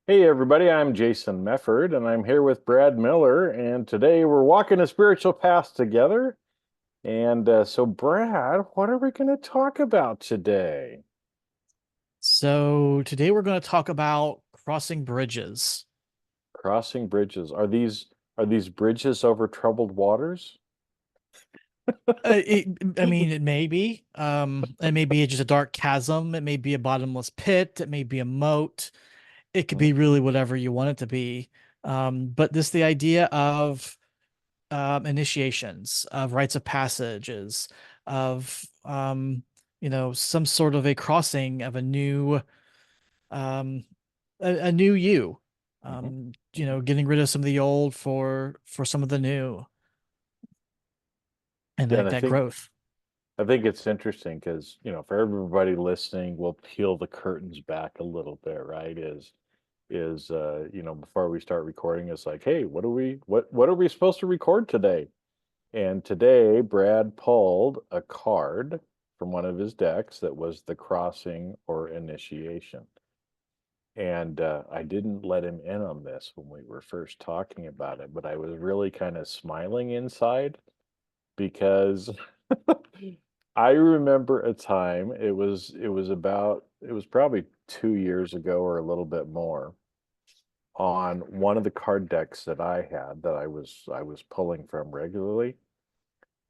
Hey everybody, I'm Jason Mefford and I'm here with Brad Miller, and today we're walking a spiritual path together. So Brad, what are we going to talk about today? So today we're going to talk about crossing bridges. Crossing bridges. Are these bridges over troubled waters? It may be. It may be just a dark chasm. It may be a bottomless pit. It may be a moat. It could Mhm. be really whatever you want it to be. But this the idea of initiations, of rites of passages, of some sort of a crossing of a new um, a new you. Mhm. Getting rid of some of the old for some of the new, and Yeah, like and I that think growth. I think it's interesting because, for everybody listening, we'll peel the curtains back a little bit, right? Before we start recording, it's like, hey, what are we supposed to record today? And today, Brad pulled a card from one of his decks that was the crossing or initiation. And I didn't let him in on this when we were first talking about it, but I was really kind of smiling inside because I remember a time, it was probably 2 years ago or a little bit more, on one of the card decks that I had that I was pulling from regularly.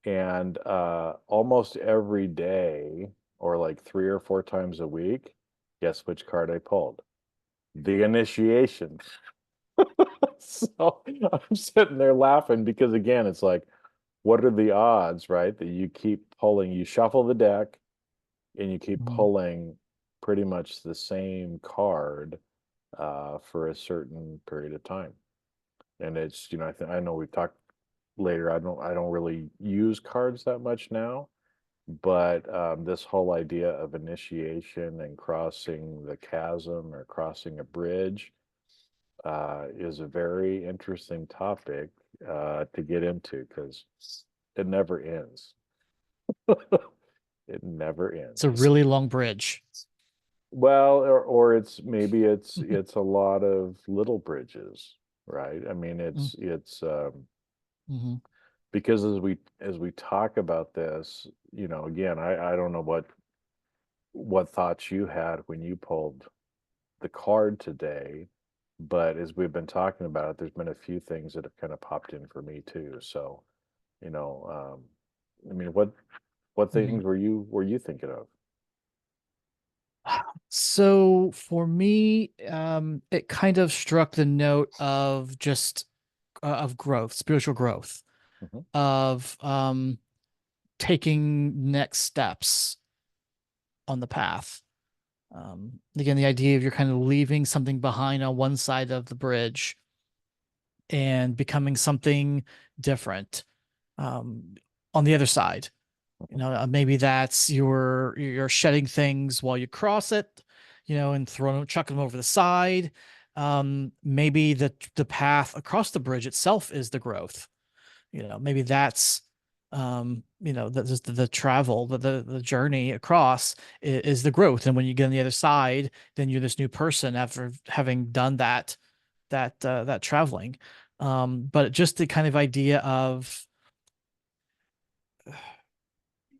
And almost every day, or like 3 or 4 times a week, guess which card I pulled? The initiation. So I'm sitting there laughing because, again, it's like, what are the odds, right? That you keep pulling, you shuffle the deck and you keep Mhm. pulling pretty much the same card for a certain period of time. And it's, I know we've talked later. I don't really use cards that much now. But this whole idea of initiation and crossing the chasm or crossing a bridge is a very interesting topic to get into because it never ends. It never It's a ends. really long bridge. Well, or it's a lot of little bridges, right? I mean, it's Mm-hmm. because as we talk about this, again, I don't know what thoughts you had when you pulled the card today, but as we've been talking about it, there's been a few things that have kind of popped in for me too. So, you know, I mean, what Mm-hmm. things were you thinking of? So for me, it kind of struck the note of just of growth, spiritual growth, Hmm. of taking next steps on the path. Again, the idea of you're kind of leaving something behind on one side of the bridge and becoming something different um, on the other side. Hmm. Maybe that's you're shedding things while you cross it, and chucking them over the side. Maybe the path across the bridge itself is the growth. Maybe that's the travel, the journey across is the growth. And when you get on the other side, then you're this new person after having done that traveling. But just the kind of idea of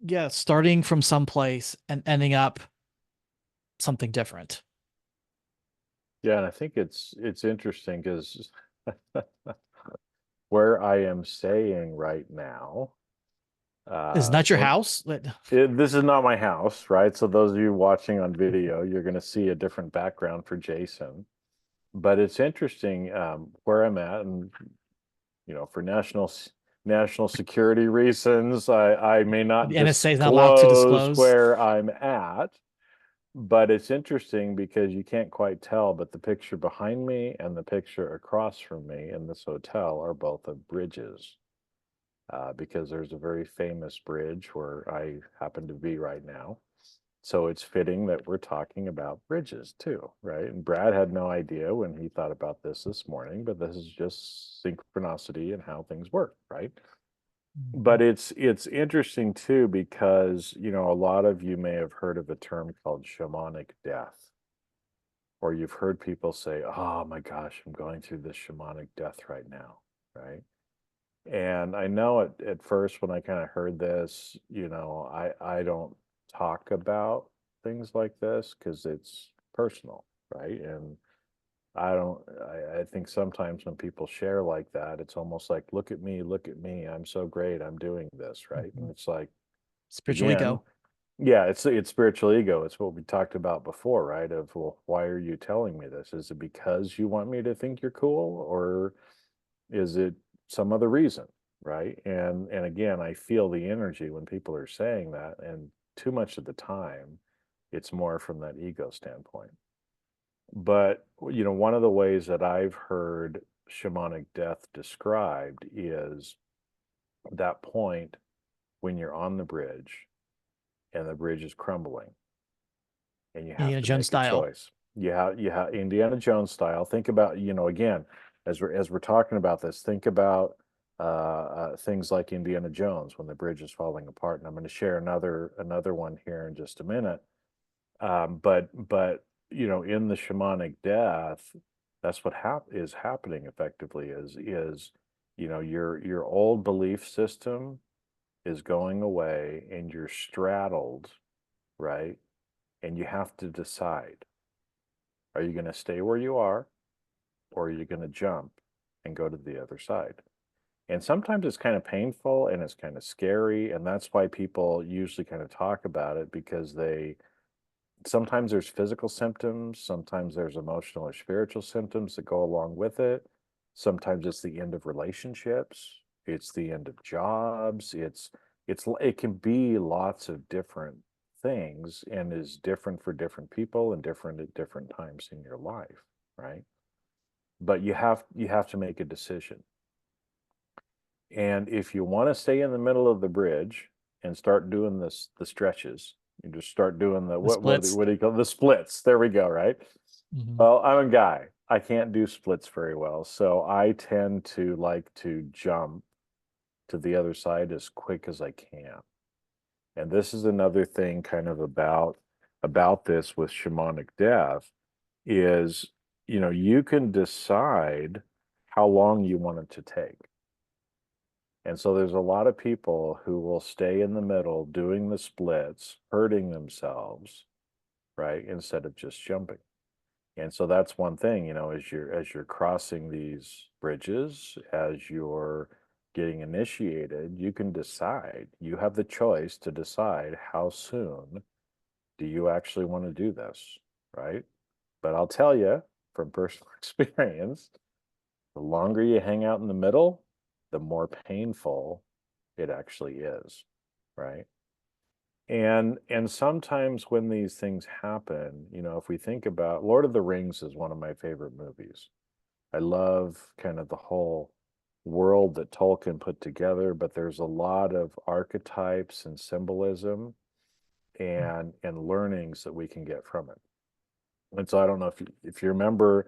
yeah, starting from someplace and ending up something different. Yeah, and I think it's interesting because where I am staying right now, Is not your and house? this is not my house, right? So those of you watching on video, you're going to see a different background for Jason. But it's interesting where I'm at, and for national security reasons, I may not The NSA is not allowed to disclose disclose. where I'm at. But it's interesting because you can't quite tell, but the picture behind me and the picture across from me in this hotel are both of bridges. Because there's a very famous bridge where I happen to be right now. So it's fitting that we're talking about bridges too, right? And Brad had no idea when he thought about this morning, but this is just synchronicity and how things work, right? Mhm. But it's interesting too because, a lot of you may have heard of a term called shamanic death or you've heard people say, "Oh my gosh, I'm going through this shamanic death right now," right? And I know at first when I kind of heard this, I don't talk about things like this because it's personal, right? And I think sometimes when people share like that, it's almost like, look at me, I'm so great, I'm doing this, right? And Mhm. it's like, Spiritual again, ego. yeah, it's spiritual ego. It's what we talked about before, right? Of, well, why are you telling me this? Is it because you want me to think you're cool, or is it some other reason, right? And again, I feel the energy when people are saying that, and too much of the time, it's more from that ego standpoint. But one of the ways that I've heard shamanic death described is that point when you're on the bridge and the bridge is crumbling and you have Indiana to Jones make a style. choice. You have Indiana Jones style. Think about, again, as we're talking about this, think about things like Indiana Jones when the bridge is falling apart. And I'm going to share another one here in just a minute. But in the shamanic death, that's what is happening effectively is your old belief system is going away and you're straddled, right? And you have to decide, are you going to stay where you are, or are you going to jump and go to the other side? And sometimes it's kind of painful and it's kind of scary, and that's why people usually kind of talk about it, because they sometimes there's physical symptoms, sometimes there's emotional or spiritual symptoms that go along with it. Sometimes it's the end of relationships, it's the end of jobs, it can be lots of different things and is different for different people and different at different times in your life, right? But you have to make a decision. And if you want to stay in the middle of the bridge and start doing the stretches, you just start doing the The splits. what do you call the splits? There we go, right? Mhm. Well, I'm a guy. I can't do splits very well, so I tend to like to jump to the other side as quick as I can. And this is another thing kind of about this with shamanic death is, you can decide how long you want it to take. And so there's a lot of people who will stay in the middle doing the splits, hurting themselves, right? Instead of just jumping. And so that's one thing, as you're crossing these bridges, as you're getting initiated, you can decide, you have the choice to decide how soon do you actually want to do this, right? But I'll tell you from personal experience, the longer you hang out in the middle, the more painful it actually is, right? And sometimes when these things happen, if we think about Lord of the Rings is one of my favorite movies. I love kind of the whole world that Tolkien put together, but there's a lot of archetypes and symbolism and learnings that we can get from it. And so I don't know if you remember,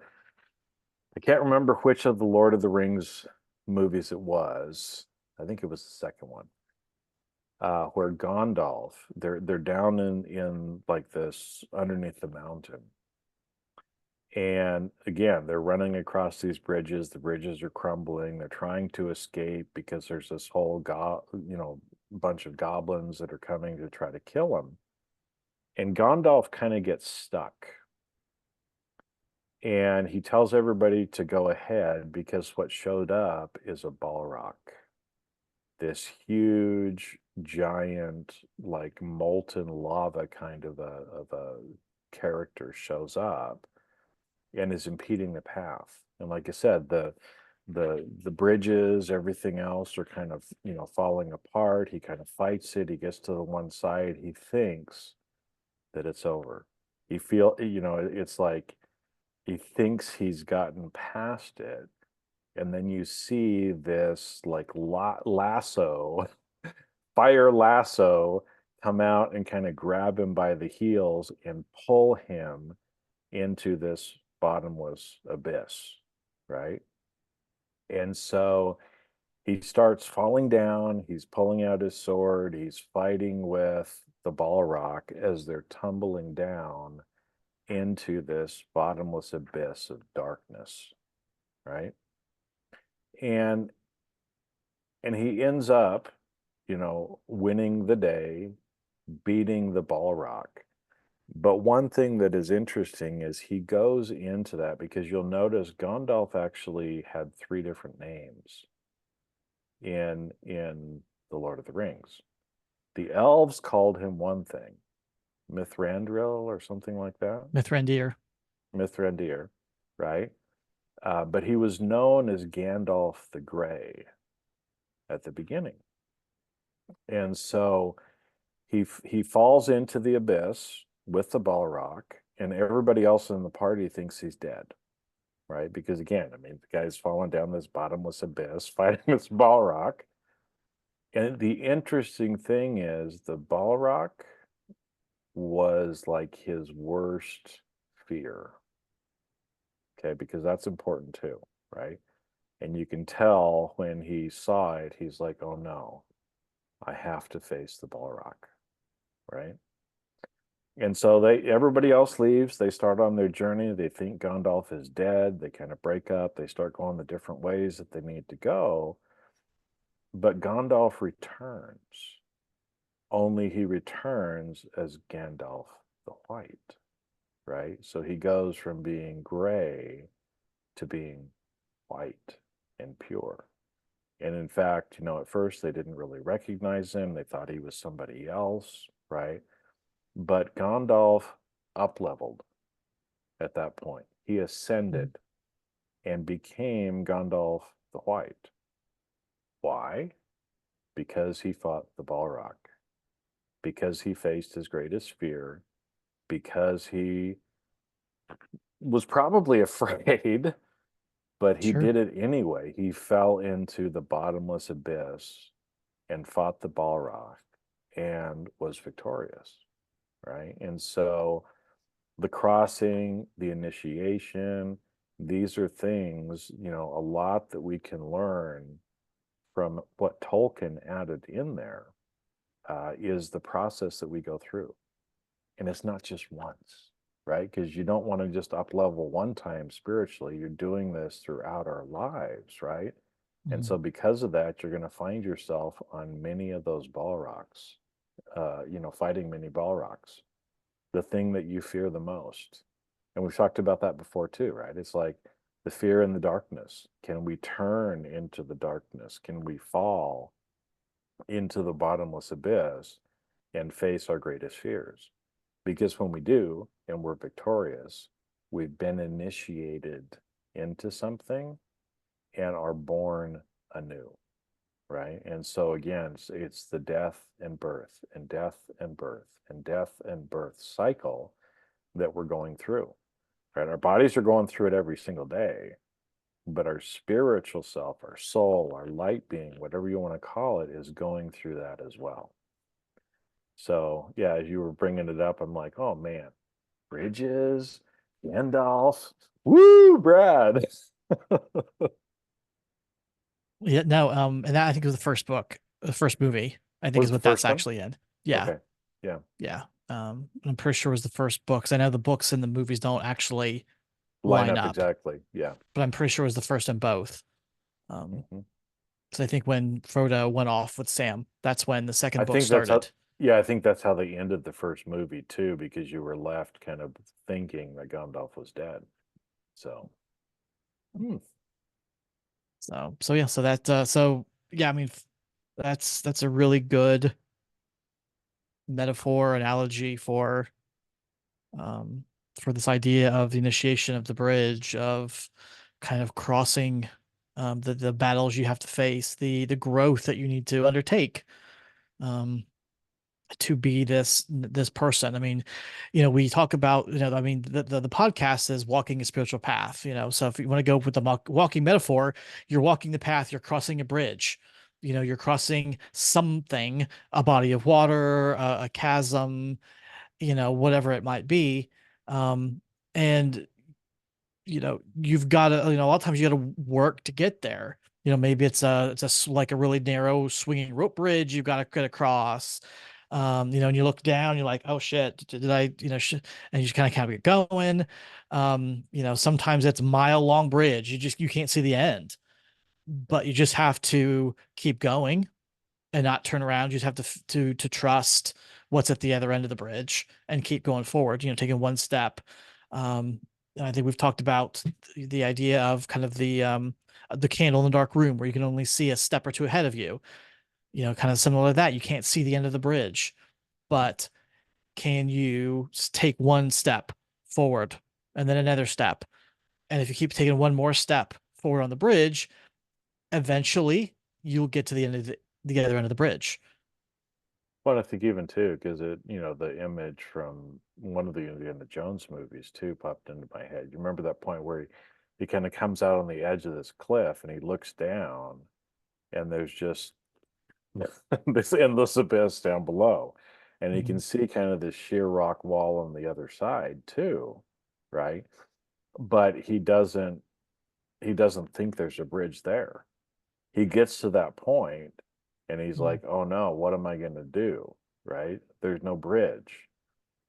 I can't remember which of the Lord of the Rings movies it was. I think it was the second one, where Gondalf, they're down in like this underneath the mountain. And again, they're running across these bridges. The bridges are crumbling. They're trying to escape because there's this whole bunch of goblins that are coming to try to kill them. And Gondalf kind of gets stuck. And he tells everybody to go ahead because what showed up is a balrog, this huge, giant, like molten lava kind of a character shows up and is impeding the path. And like I said, the bridges, everything else are kind of, falling apart. He kind of fights it. He gets to the one side. He thinks that it's over. It's like he thinks he's gotten past it. And then you see this like lasso, fire lasso come out and kind of grab him by the heels and pull him into this bottomless abyss, right? And so he starts falling down. He's pulling out his sword. He's fighting with the Balrog as they're tumbling down. into this bottomless abyss of darkness, right? And he ends up, winning the day, beating the balrog. But one thing that is interesting is he goes into that because you'll notice Gandalf actually had three different names in the Lord of the Rings. The elves called him one thing, Mithrandril or something like that. Mithrandir. Mithrandir, right? But he was known as Gandalf the Grey at the beginning. And so he falls into the abyss with the balrog, and everybody else in the party thinks he's dead, right? Because again, I mean, the guy's falling down this bottomless abyss fighting this balrog. And the interesting thing is the balrog was like his worst fear. Okay, because that's important too, right? And you can tell when he saw it, he's like, oh no, I have to face the balrog, right? And so everybody else leaves. They start on their journey. They think Gandalf is dead. They kind of break up. They start going the different ways that they need to go. But Gandalf returns. Only he returns as Gandalf the White, right? So he goes from being gray to being white and pure. And in fact, at first they didn't really recognize him. They thought he was somebody else, right? But Gandalf up-leveled at that point. He ascended and became Gandalf the White. Why? Because he fought the Balrog. Because he faced his greatest fear. Because he was probably afraid, but he Sure. did it anyway. He fell into the bottomless abyss and fought the Balrog and was victorious, right? And so the crossing, the initiation, these are things, a lot that we can learn from what Tolkien added in there is the process that we go through. And it's not just once, right? Because you don't want to just up level one time spiritually. You're doing this throughout our lives, right? And so because of that, you're going to find yourself on many of those balrogs, fighting many balrogs, the thing that you fear the most. And we've talked about that before too, right? It's like the fear in the darkness. Can we turn into the darkness? Can we fall into the bottomless abyss and face our greatest fears? Because when we do and we're victorious, we've been initiated into something and are born anew, right? And so again, it's the death and birth and death and birth and death and birth cycle that we're going through, right? Our bodies are going through it every single day, but our spiritual self, our soul, our light being, whatever you want to call it, is going through that as well. So yeah, as you were bringing it up, I'm like, oh man, Bridges, Gandalf, woo, Brad. Yeah, no, and that I think was the first book, the first movie, I think Was is the what that's first one? actually in. Yeah, Okay, yeah, yeah. I'm pretty sure it was the first book 'cause I know the books and the movies don't actually line line up up, exactly. Yeah. but I'm pretty sure it was the first in both. Um, Mhm. so I think when Frodo went off with Sam, that's when the I second book think that's how, started. yeah, I think that's how they ended the first movie too, because you were left kind of thinking that Gandalf was dead. So, hmm. So yeah, so that yeah, I mean that's a really good metaphor analogy for this idea of the initiation of the bridge, of kind of crossing the battles you have to face, the growth that you need to undertake um to be this person. I mean, we talk about, I mean, the podcast is walking a spiritual path, so if you want to go with the walking metaphor, you're walking the path, you're crossing a bridge, you're crossing something, a body of water, a chasm, whatever it might be. And you've got to, a lot of times you got to work to get there. Maybe it's like a really narrow swinging rope bridge you've got to get across. And you look down, you're like, oh shit, did I, and you just kind of get going. Sometimes it's a mile long bridge. You can't see the end, but you just have to keep going and not turn around. You just have to trust what's at the other end of the bridge and keep going forward, taking one step. And I think we've talked about the idea of kind of the candle in the dark room where you can only see a step or two ahead of you. Kind of similar to that. You can't see the end of the bridge, but can you take one step forward and then another step? And if you keep taking one more step forward on the bridge, eventually you'll get to the end of the other end of the bridge. Well, I think even too, because the image from one of the Indiana Jones movies too popped into my head. You remember that point where he kind of comes out on the edge of this cliff and he looks down, and there's just this endless abyss down below, and you Mhm. can see kind of this sheer rock wall on the other side too, right? But he doesn't think there's a bridge there. He gets to that point and he's Mhm. like, "Oh no, what am I going to do?" Right? There's no bridge,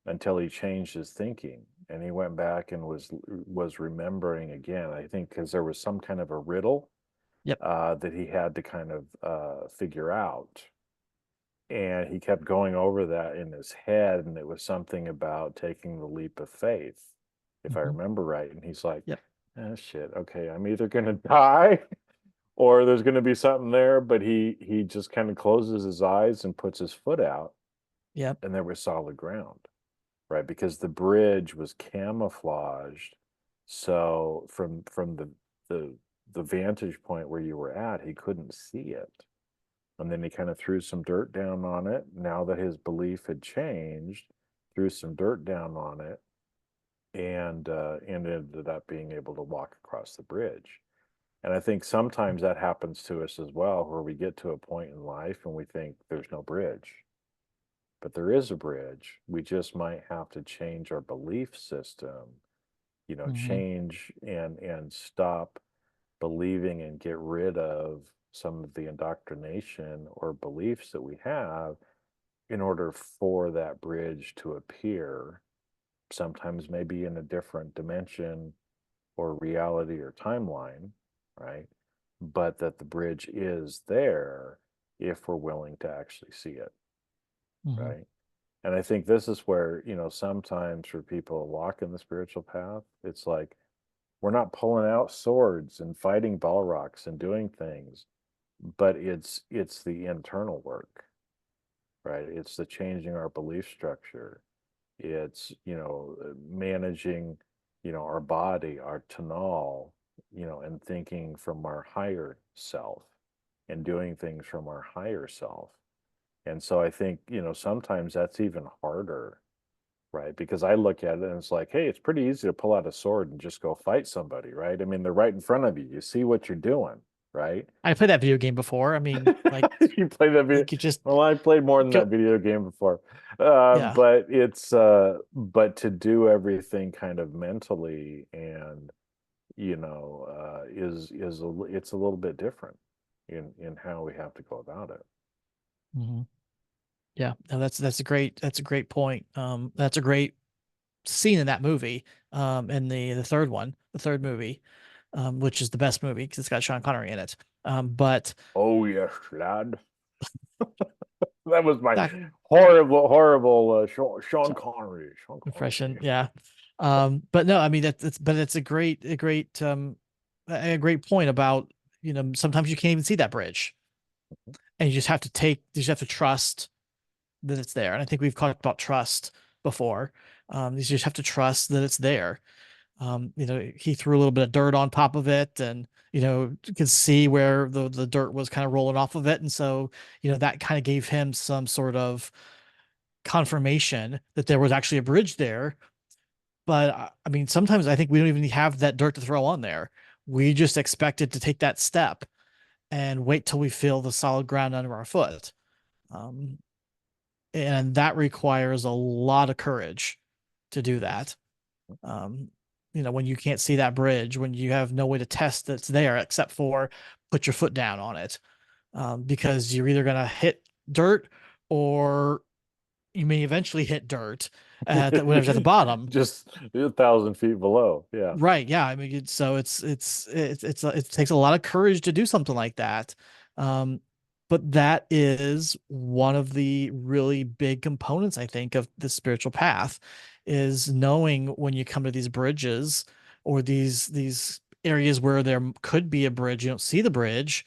until he changed his thinking and he went back and was remembering again. I think because there was some kind of a riddle Yep. that he had to kind of figure out, and he kept going over that in his head, and it was something about taking the leap of faith, if I Mhm. remember right. And he's like, Yep. "Oh shit, okay, I'm either going to die or there's going to be something there." But he just kind of closes his eyes and puts his foot out, Yep. and there was solid ground, right? Because the bridge was camouflaged, so from the the vantage point where you were at, he couldn't see it. And then he kind of threw some dirt down on it. Now that his belief had changed, threw some dirt down on it, and ended up being able to walk across the bridge. And I think sometimes that happens to us as well, where we get to a point in life and we think there's no bridge, but there is a bridge. We just might have to change our belief system, Mhm. change and stop believing and get rid of some of the indoctrination or beliefs that we have in order for that bridge to appear, sometimes maybe in a different dimension or reality or timeline, right? But that the bridge is there if we're willing to actually see it, Mhm. right? And I think this is where, sometimes for people walking the spiritual path, it's like we're not pulling out swords and fighting balrogs and doing things, but it's the internal work, right? It's the changing our belief structure. It's, managing, our body, our tonal, and thinking from our higher self and doing things from our higher self. And so I think, sometimes that's even harder, right? Because I look at it and it's like, hey, it's pretty easy to pull out a sword and just go fight somebody, right? I mean, they're right in front of you. You see what you're doing, right? I played that video game before. I mean, like You played that video. you could just Well, I played more than go. that video game before. Yeah. But to do everything kind of mentally and, it's a little bit different in how we have to go about it. Mhm. Yeah. No, that's a great point. That's a great scene in that movie. In the third one, the third movie, which is the best movie because it's got Sean Connery in it. But Oh yes, lad. That was my that horrible, horrible Sean Connery. Sean impression, Connery. yeah. But no, I mean but it's a great point about, sometimes you can't even see that bridge. And you just have to trust that it's there. And I think we've talked about trust before. You just have to trust that it's there. He threw a little bit of dirt on top of it, and you could see where the dirt was kind of rolling off of it. And so, that kind of gave him some sort of confirmation that there was actually a bridge there. But I mean, sometimes I think we don't even have that dirt to throw on there. We just expected to take that step and wait till we feel the solid ground under our foot. Um, and that requires a lot of courage to do that. Um, when you can't see that bridge, when you have no way to test that's there except for put your foot down on it, because you're either gonna hit dirt or you may eventually hit dirt at whatever's at the bottom. Just 1,000 feet below. Yeah. Right. Yeah. I mean, it takes a lot of courage to do something like that. Um, but that is one of the really big components, I think, of the spiritual path is knowing when you come to these bridges or these areas where there could be a bridge, you don't see the bridge,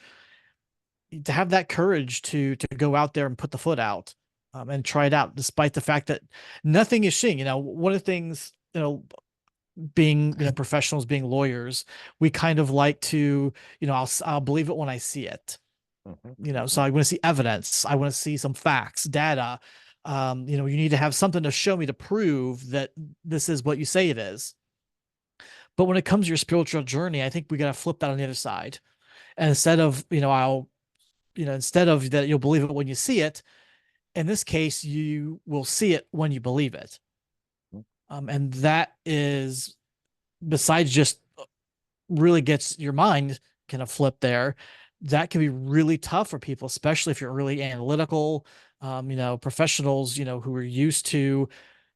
to have that courage to go out there and put the foot out, and try it out, despite the fact that nothing is seeing. One of the things, being professionals, being lawyers, we kind of like to, I'll believe it when I see it. Hmm. So I want to see evidence, I want to see some facts, data. You need to have something to show me to prove that this is what you say it is. But when it comes to your spiritual journey, I think we got to flip that on the other side. And instead of, instead of that, you'll believe it when you see it. In this case, you will see it when you believe it. And that is, besides just really gets your mind kind of flip there, that can be really tough for people, especially if you're really analytical, professionals, who are used to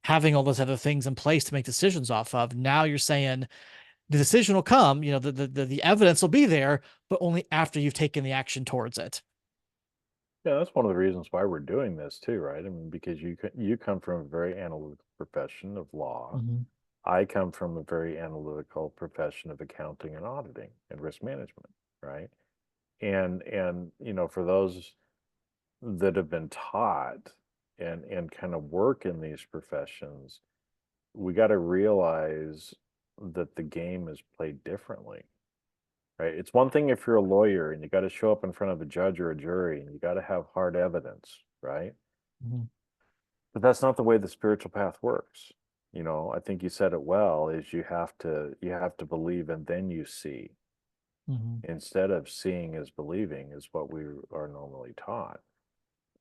having all those other things in place to make decisions off of. Now you're saying the decision will come, the evidence will be there, but only after you've taken the action towards it. Yeah, that's one of the reasons why we're doing this too, right? I mean, because you come from a very analytical profession of law. Mhm. I come from a very analytical profession of accounting and auditing and risk management, right? And for those that have been taught and kind of work in these professions, we got to realize that the game is played differently, right? It's one thing if you're a lawyer and you got to show up in front of a judge or a jury and you got to have hard evidence, right? Mhm. But that's not the way the spiritual path works. I think you said it well, is you have to believe and then you see. Mhm. Instead of seeing is believing is what we are normally taught.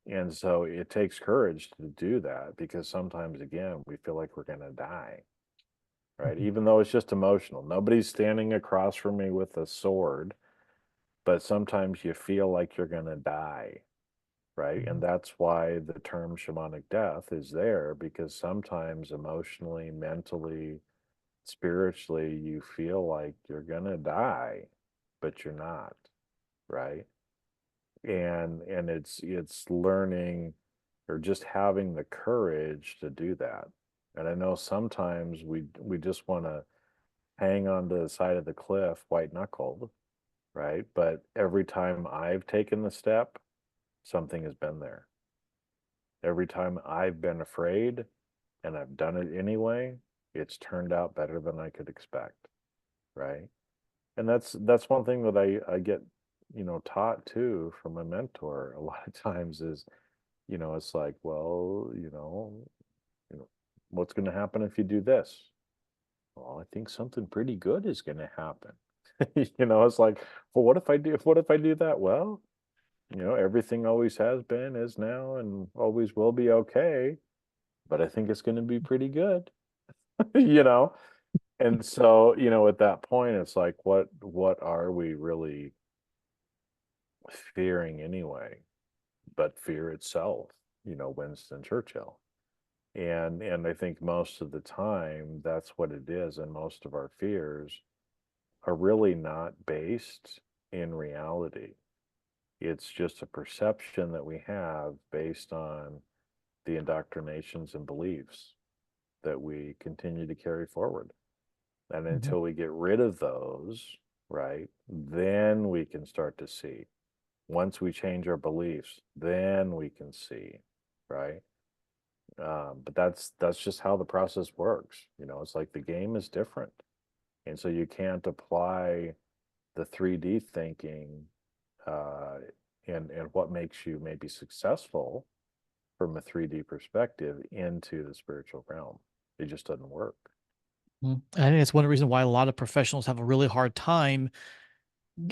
And so it takes courage to do that because sometimes again we feel like we're going to die, right? Mhm. Even though it's just emotional. Nobody's standing across from me with a sword, but sometimes you feel like you're going to die, right? And Mhm. that's why the term shamanic death is there because sometimes emotionally, mentally, spiritually, you feel like you're going to die, but you're not, right? And it's learning or just having the courage to do that. And I know sometimes we just want to hang on to the side of the cliff white knuckled, right? But every time I've taken the step, something has been there. Every time I've been afraid and I've done it anyway, it's turned out better than I could expect, right? And that's one thing that I get, taught too from my mentor a lot of times is, it's like, well, what's going to happen if you do this? Well, I think something pretty good is going to happen. It's like, well, what if I do that? Well, everything always has been, is now, and always will be okay, but I think it's going to be pretty good, you know? And so, at that point, it's like, what are we really fearing anyway? But fear itself, Winston Churchill. And I think most of the time that's what it is, and most of our fears are really not based in reality. It's just a perception that we have based on the indoctrinations and beliefs that we continue to carry forward. And Mhm. until we get rid of those, right, then we can start to see. Once we change our beliefs, then we can see, right? But that's just how the process works. It's like the game is different, and so you can't apply the 3D thinking uh, and what makes you maybe successful from a 3D perspective into the spiritual realm. It just doesn't work. Mhm. I think it's one reason why a lot of professionals have a really hard time,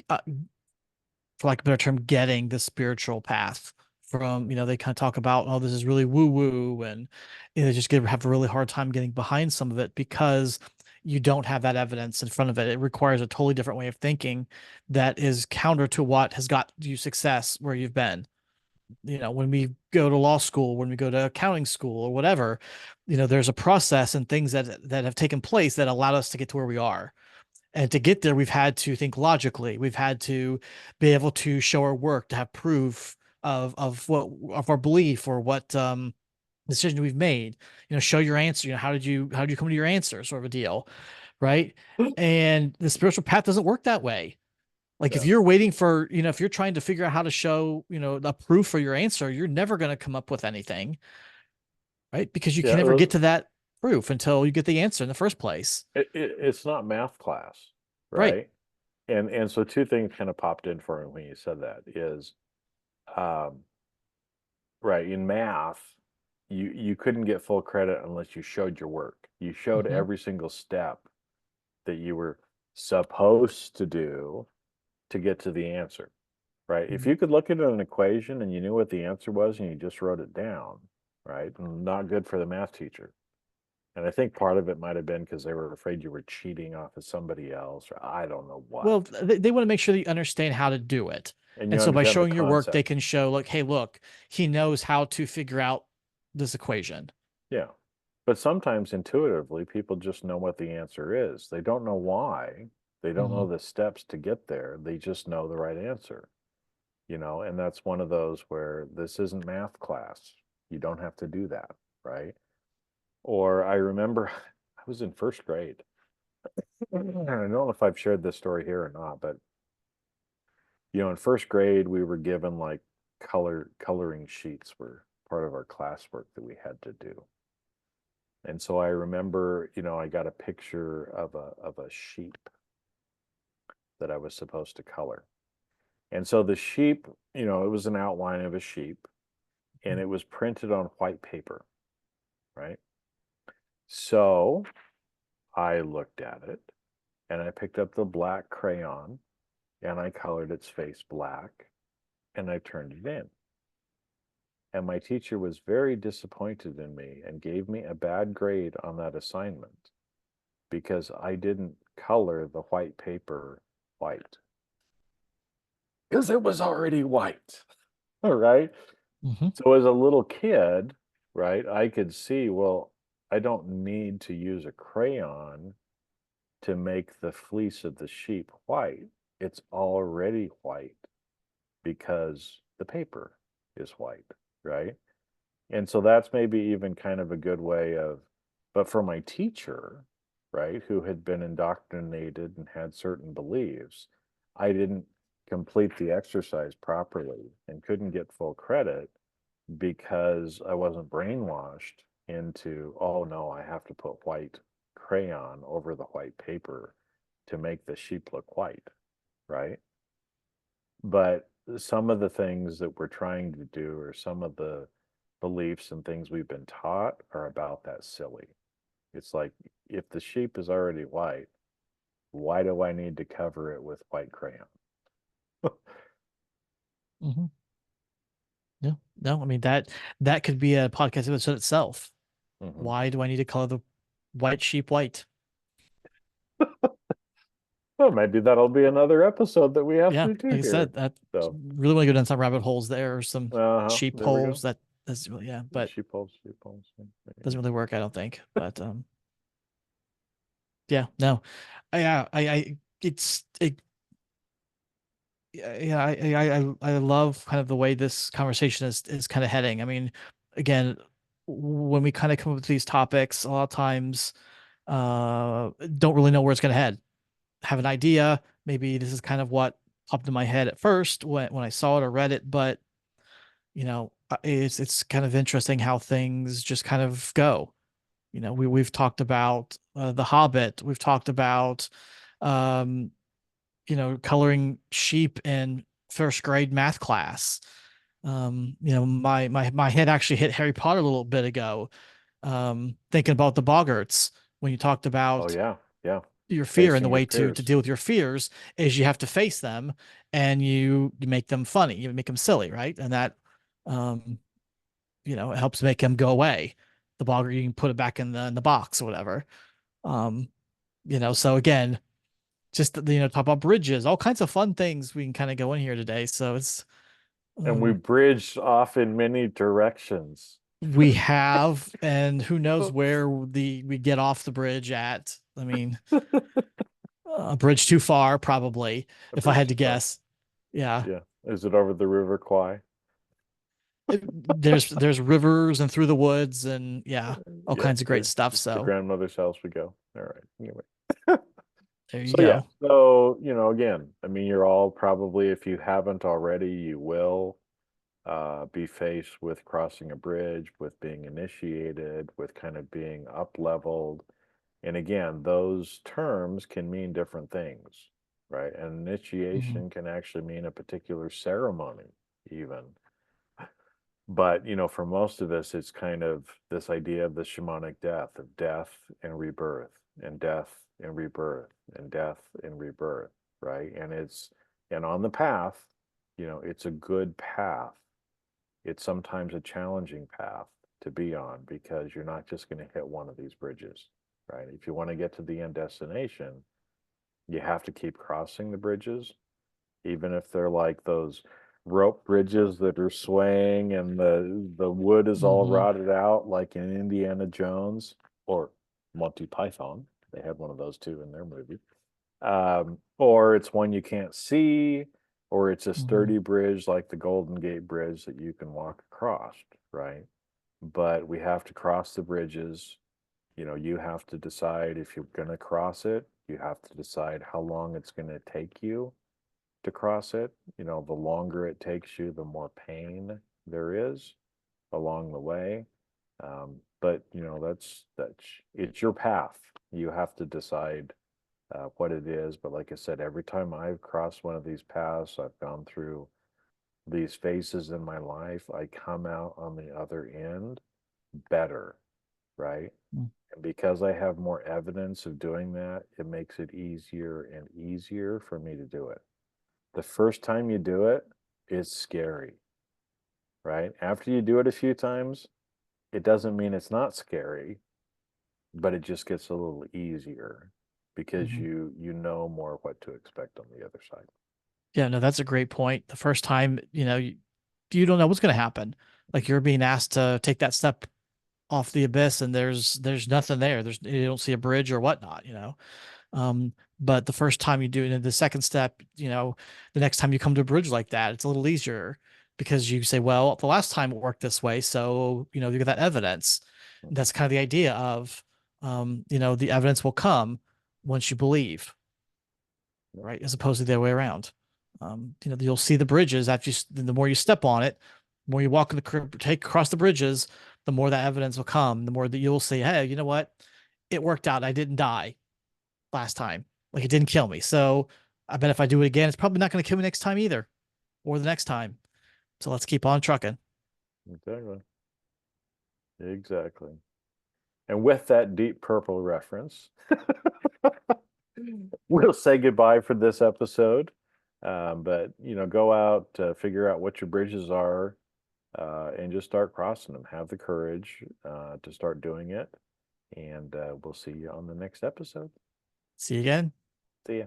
uh, for lack of a better term, getting the spiritual path from, they kind of talk about, oh, this is really woo woo. And they just have a really hard time getting behind some of it because you don't have that evidence in front of it. It requires a totally different way of thinking that is counter to what has got you success where you've been. when we go to law school, when we go to accounting school or whatever, there's a process and things that have taken place that allowed us to get to where we are. And to get there, we've had to think logically. We've had to be able to show our work, to have proof of our belief or what decision we've made. Show your answer. How did you come to your answer, sort of a deal, right? And the spiritual path doesn't work that way. Like if Yeah. you're waiting for, if you're trying to figure out how to show, the proof for your answer, you're never going to come up with anything, right? Because you can Yeah. never get to that proof until you get the answer in the first place. It's not math class, Right. right? And so two things kind of popped in for me when you said that is, um, right, in math, you couldn't get full credit unless you showed your work. You showed Hmm. every single step that you were supposed to do to get to the answer, right? If you could look at an equation and you knew what the answer was and you just wrote it down, right? Not good for the math teacher. And I think part of it might have been because they were afraid you were cheating off of somebody else, or I don't know what. Well, they want to make sure that you understand how to do it. And you And so by understand the showing your work, they concept. can show, like, hey, look, he knows how to figure out this equation. Yeah. But sometimes intuitively, people just know what the answer is. They don't know why. They don't Hmm. know the steps to get there. They just know the right answer, and that's one of those where this isn't math class. You don't have to do that, right? Or I remember I was in first grade. I don't know if I've shared this story here or not, but in first grade we were given like coloring sheets were part of our classwork that we had to do. And so I remember, I got a picture of a sheep that I was supposed to color. And so the sheep, it was an outline of a sheep and it was printed on white paper, right? So I looked at it and I picked up the black crayon and I colored its face black and I turned it in. And my teacher was very disappointed in me and gave me a bad grade on that assignment because I didn't color the white paper white because it was already white. All right. Hmm. So as a little kid, right, I could see, well, I don't need to use a crayon to make the fleece of the sheep white. It's already white because the paper is white, right? And so that's maybe even kind of a good way of, but for my teacher, right, who had been indoctrinated and had certain beliefs, I didn't complete the exercise properly and couldn't get full credit because I wasn't brainwashed into, oh no, I have to put white crayon over the white paper to make the sheep look white, right? But some of the things that we're trying to do, or some of the beliefs and things we've been taught, are about that silly. It's like, if the sheep is already white, why do I need to cover it with white crayon? Hmm. Yeah. No, I mean that could be a podcast episode itself. Hmm. Why do I need to color the white sheep white? Well, maybe that'll be another episode that we have Yeah, to do like I here. said, that So, really want to go down some rabbit holes there, or some sheep there we go. holes. That's really, yeah, but Sheep holes, sheep holes. doesn't really work, I don't think. But yeah, no, yeah, it's it. Yeah, I love kind of the way this conversation is kind of heading. I mean, again, when we kind of come up with these topics, a lot of times don't really know where it's going to head. Have an idea, maybe this is kind of what popped in my head at first when I saw it or read it, but it's kind of interesting how things just kind of go. We've talked about The Hobbit. We've talked about um coloring sheep in first grade math class. My head actually hit Harry Potter a little bit ago, thinking about the boggarts when you talked Oh about yeah, yeah. your fear, and the Facing your way to fears. deal with your fears is you have to face them, and you make them funny, you make them silly, right? And that um it helps make them go away. The boggart, you can put it back in the box or whatever. Um, so again, just talk about bridges, all kinds of fun things we can kind of go in here today. So And we Um, bridged off in many directions. we have, and who knows where we get off the bridge at. I mean, a bridge too far, probably, A if I bridge had too to far. guess. Yeah. Yeah. Is it over the River Kwai? There's rivers and through the woods and yeah, all Yeah. kinds of great stuff. To So grandmother's house we go. All right. Anyway. there you So yeah. go. So, again, I mean, you're all probably, if you haven't already, you will be faced with crossing a bridge, with being initiated, with kind of being up leveled. And again, those terms can mean different things, right? An Mhm. initiation can actually mean a particular ceremony, even. But, for most of us, it's kind of this idea of the shamanic death, of death and rebirth, and death and rebirth, and death and rebirth, right? And on the path, it's a good path. It's sometimes a challenging path to be on because you're not just going to hit one of these bridges, right? If you want to get to the end destination, you have to keep crossing the bridges, even if they're like those rope bridges that are swaying and the wood is all Mhm. rotted out, like in Indiana Jones or Monty Python. They had one of those too in their movie. Or it's one you can't see, or it's a Mhm. sturdy bridge like the Golden Gate Bridge that you can walk across, right? But we have to cross the bridges. You have to decide if you're going to cross it. You have to decide how long it's going to take you to cross it. The longer it takes you, the more pain there is along the way. But that's it's your path. You have to decide what it is. But like I said, every time I've crossed one of these paths, I've gone through these phases in my life, I come out on the other end better, right? Mhm. And because I have more evidence of doing that, it makes it easier and easier for me to do it. The first time you do it is scary, right? After you do it a few times, it doesn't mean it's not scary, but it just gets a little easier because Mhm. you know more what to expect on the other side. Yeah, no, that's a great point. The first time, you don't know what's going to happen. Like you're being asked to take that step off the abyss, and there's nothing there. You don't see a bridge or whatnot. But the first time you do it, and the second step, the next time you come to a bridge like that, it's a little easier because you say, well, the last time it worked this way, so you get that evidence. Mhm. That's kind of the idea of, the evidence will come once you believe, Yep. right? As opposed to the other way around. You'll see the bridges after the more you step on it, the more you walk in take across the bridges, the more that evidence will come. The more that you'll say, hey, you know what? It worked out. I didn't die last time. Like it didn't kill me. So I bet if I do it again, it's probably not going to kill me next time either, or the next time. So let's keep on trucking. Exactly. Exactly. And with that Deep Purple reference, we'll say goodbye for this episode. But go out, figure out what your bridges are, and just start crossing them. Have the courage to start doing it, and we'll see you on the next episode. See you again. See ya.